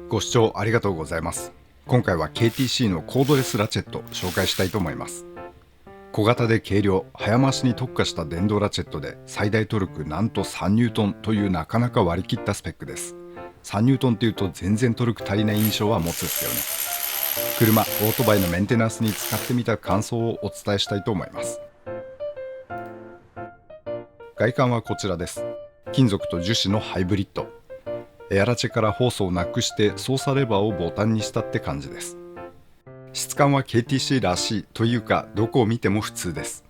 ご視聴ありがとうございます。今回は KTC のコードレスラチェット紹介したいと思います。小型で軽量、早回しに特化した電動ラチェットで最大トルクなんと3ニュートンというなかなか割り切ったスペックです。3ニュートンっていうと全然トルク足りない印象は持つですよね。車、オートバイのメンテナンスに使ってみた感想をお伝えしたいと思います。外観はこちらです。金属と樹脂のハイブリッド。エアラチェからホースをなくして操作レバーをボタンにしたって感じです。質感は KTC らしいというか、どこを見ても普通です。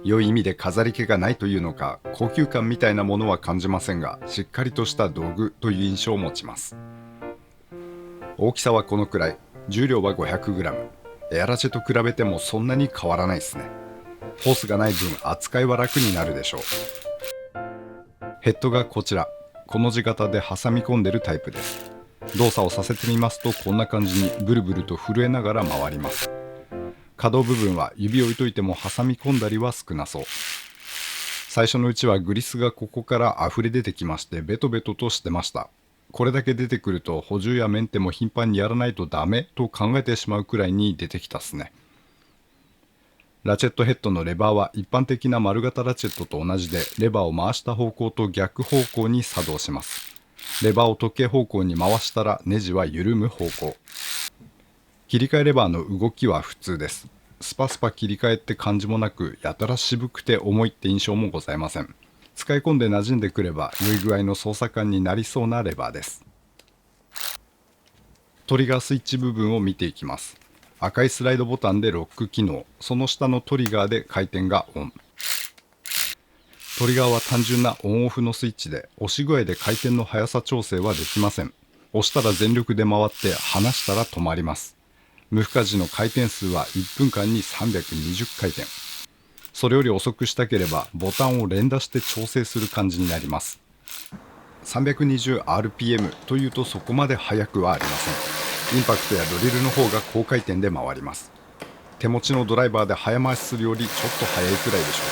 良い意味で飾り気がないというのか、高級感みたいなものは感じませんが、しっかりとした道具という印象を持ちます。大きさはこのくらい、重量は 500g。エアラチェと比べてもそんなに変わらないですね。ホースがない分扱いは楽になるでしょう。ヘッドがこちら、この字型で挟み込んでるタイプです。動作をさせてみますとこんな感じにブルブルと震えながら回ります。可動部分は指を置いといても挟み込んだりは少なそう。最初のうちはグリスがここから溢れ出てきましてベトベトとしてました。これだけ出てくると補充やメンテも頻繁にやらないとダメと考えてしまうくらいに出てきたっすね。ラチェットヘッドのレバーは一般的な丸型ラチェットと同じで、レバーを回した方向と逆方向に作動します。レバーを時計方向に回したらネジは緩む方向。切り替えレバーの動きは普通です。スパスパ切り替えって感じもなく、やたら渋くて重いって印象もございません。使い込んで馴染んでくれば良い具合の操作感になりそうなレバーです。トリガースイッチ部分を見ていきます。赤いスライドボタンでロック機能、その下のトリガーで回転がオン。トリガーは単純なオンオフのスイッチで、押し具合で回転の速さ調整はできません。押したら全力で回って離したら止まります。無負荷時の回転数は1分間に320回転。それより遅くしたければボタンを連打して調整する感じになります。320rpm というとそこまで速くはありません。インパクトやドリルの方が高回転で回ります。手持ちのドライバーで早回しするよりちょっと速いくらいでしょ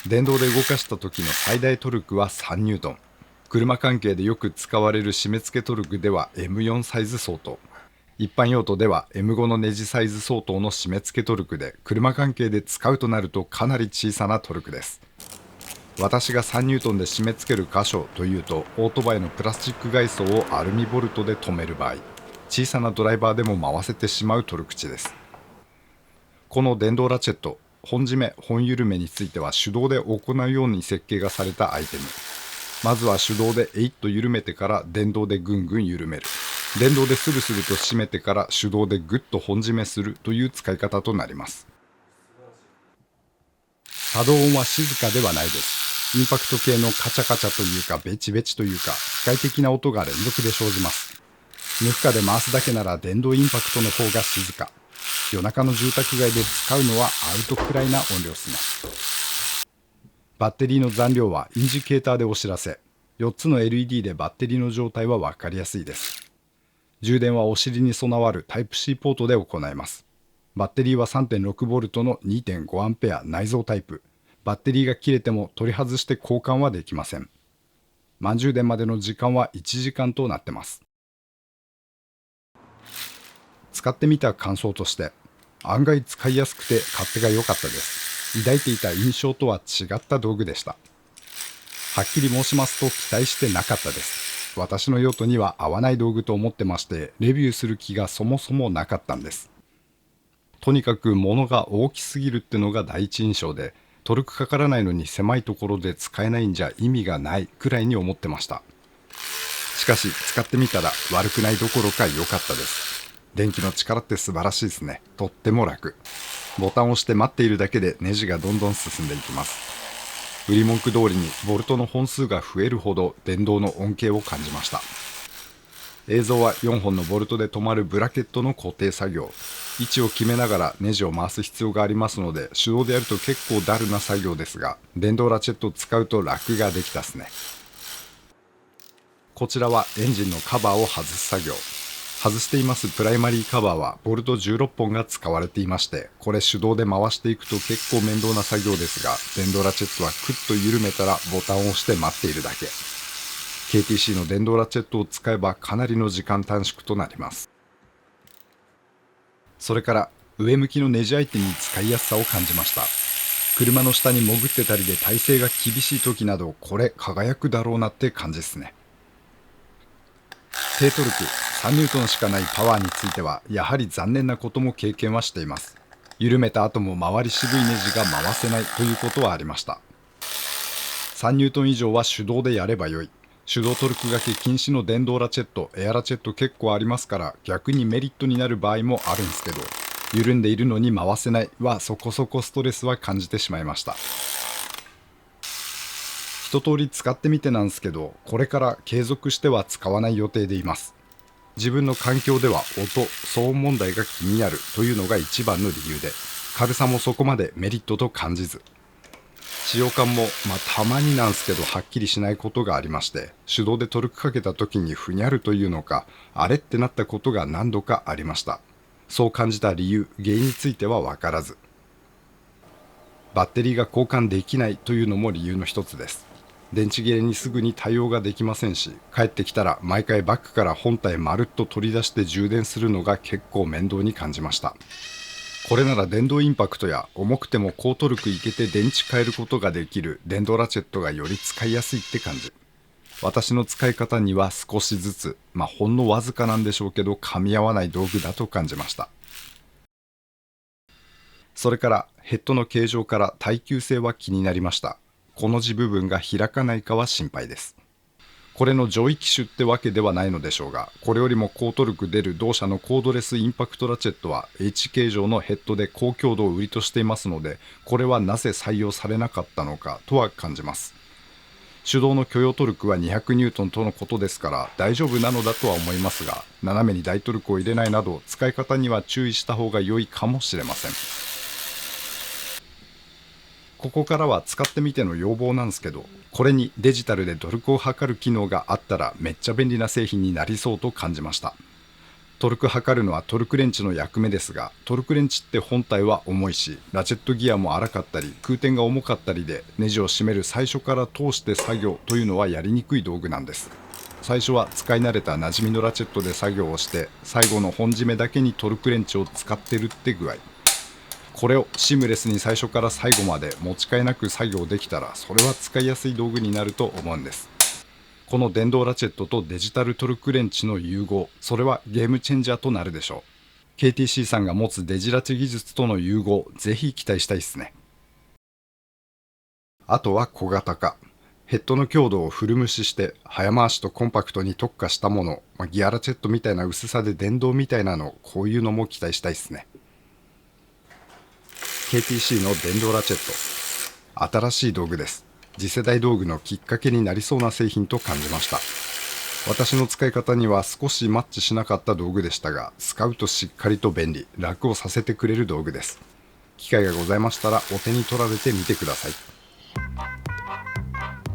う。電動で動かした時の最大トルクは3ニュートン。車関係でよく使われる締め付けトルクでは M4 サイズ相当。一般用途では M5 のネジサイズ相当の締め付けトルクで、車関係で使うとなるとかなり小さなトルクです。私が3ニュートンで締め付ける箇所というと、オートバイのプラスチック外装をアルミボルトで留める場合、小さなドライバーでも回せてしまうトルク値です。この電動ラチェット、本締め、本緩めについては手動で行うように設計がされたアイテム。まずは手動でえいっと緩めてから電動でぐんぐん緩める。電動でスルスルと締めてから手動でぐっと本締めするという使い方となります。作動音は静かではないです。インパクト系のカチャカチャというかベチベチというか機械的な音が連続で生じます。無負荷で回すだけなら電動インパクトの方が静か。夜中の住宅街で使うのはアウトくらいな音量ですね。バッテリーの残量はインジケーターでお知らせ。4つの LED でバッテリーの状態は分かりやすいです。充電はお尻に備わるタイプ C ポートで行います。バッテリーは 3.6V の 2.5A 内蔵タイプ。バッテリーが切れても取り外して交換はできません。満充電までの時間は1時間となってます。使ってみた感想として、案外使いやすくて勝手が良かったです。抱いていた印象とは違った道具でした。はっきり申しますと期待してなかったです。私の用途には合わない道具と思ってまして、レビューする気がそもそもなかったんです。とにかく物が大きすぎるってのが第一印象で、トルクかからないのに狭いところで使えないんじゃ意味がないくらいに思ってました。しかし使ってみたら悪くないどころか良かったです。電気の力って素晴らしいですね。とっても楽。ボタンを押して待っているだけでネジがどんどん進んでいきます。売り文句通りにボルトの本数が増えるほど電動の恩恵を感じました。映像は4本のボルトで止まるブラケットの固定作業。位置を決めながらネジを回す必要がありますので、手動でやると結構ダルな作業ですが、電動ラチェットを使うと楽ができたっすね。こちらはエンジンのカバーを外す作業。外していますプライマリーカバーはボルト16本が使われていまして、これ手動で回していくと結構面倒な作業ですが、電動ラチェットはクッと緩めたらボタンを押して待っているだけ。KTC の電動ラチェットを使えばかなりの時間短縮となります。それから上向きのネジ相手に使いやすさを感じました。車の下に潜ってたりで体勢が厳しい時など、これ輝くだろうなって感じですね。低トルク3ニュートンしかないパワーについてはやはり残念なことも経験はしています。緩めた後も回り渋いネジが回せないということはありました。3ニュートン以上は手動でやればよい。手動トルク掛け禁止の電動ラチェット、エアラチェット結構ありますから、逆にメリットになる場合もあるんですけど、緩んでいるのに回せないはそこそこストレスは感じてしまいました。一通り使ってみてなんですけど、これから継続しては使わない予定でいます。自分の環境では音、騒音問題が気になるというのが一番の理由で、軽さもそこまでメリットと感じず、使用感もたまになんですけどはっきりしないことがありまして、手動でトルクかけた時にふにゃるというのか、あれってなったことが何度かありました。そう感じた理由、原因については分からず、バッテリーが交換できないというのも理由の一つです。電池切れにすぐに対応ができませんし、帰ってきたら毎回バッグから本体まるっと取り出して充電するのが結構面倒に感じました。これなら電動インパクトや重くても高トルクいけて電池変えることができる電動ラチェットがより使いやすいって感じ。私の使い方には少しずつ、ほんのわずかなんでしょうけど噛み合わない道具だと感じました。それからヘッドの形状から耐久性は気になりました。この字部分が開かないかは心配です。これの上位機種ってわけではないのでしょうが、これよりも高トルク出る同社のコードレスインパクトラチェットは H 形状のヘッドで高強度を売りとしていますので、これはなぜ採用されなかったのかとは感じます。手動の許容トルクは200ニュートンとのことですから大丈夫なのだとは思いますが、斜めに大トルクを入れないなど使い方には注意した方が良いかもしれません。ここからは使ってみての要望なんですけど、これにデジタルでトルクを測る機能があったらめっちゃ便利な製品になりそうと感じました。トルク測るのはトルクレンチの役目ですが、トルクレンチって本体は重いし、ラチェットギアも荒かったり空転が重かったりで、ネジを締める最初から通して作業というのはやりにくい道具なんです。最初は使い慣れた馴染みのラチェットで作業をして、最後の本締めだけにトルクレンチを使ってるって具合。これをシームレスに最初から最後まで持ち替えなく作業できたら、それは使いやすい道具になると思うんです。この電動ラチェットとデジタルトルクレンチの融合、それはゲームチェンジャーとなるでしょう。 KTC さんが持つデジラチ技術との融合、ぜひ期待したいですね。あとは小型化、ヘッドの強度をフル無視して早回しとコンパクトに特化したもの、ギアラチェットみたいな薄さで電動みたいなの、こういうのも期待したいですね。KTC の電動ラチェット、新しい道具です。次世代道具のきっかけになりそうな製品と感じました。私の使い方には少しマッチしなかった道具でしたが、使うとしっかりと便利、楽をさせてくれる道具です。機会がございましたらお手に取られてみてください。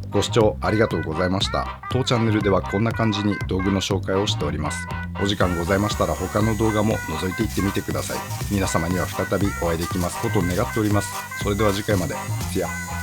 ご視聴ありがとうございました。当チャンネルではこんな感じに道具の紹介をしております。お時間ございましたら他の動画も覗いていってみてください。皆様には再びお会いできますことを願っております。それでは次回まで。See ya。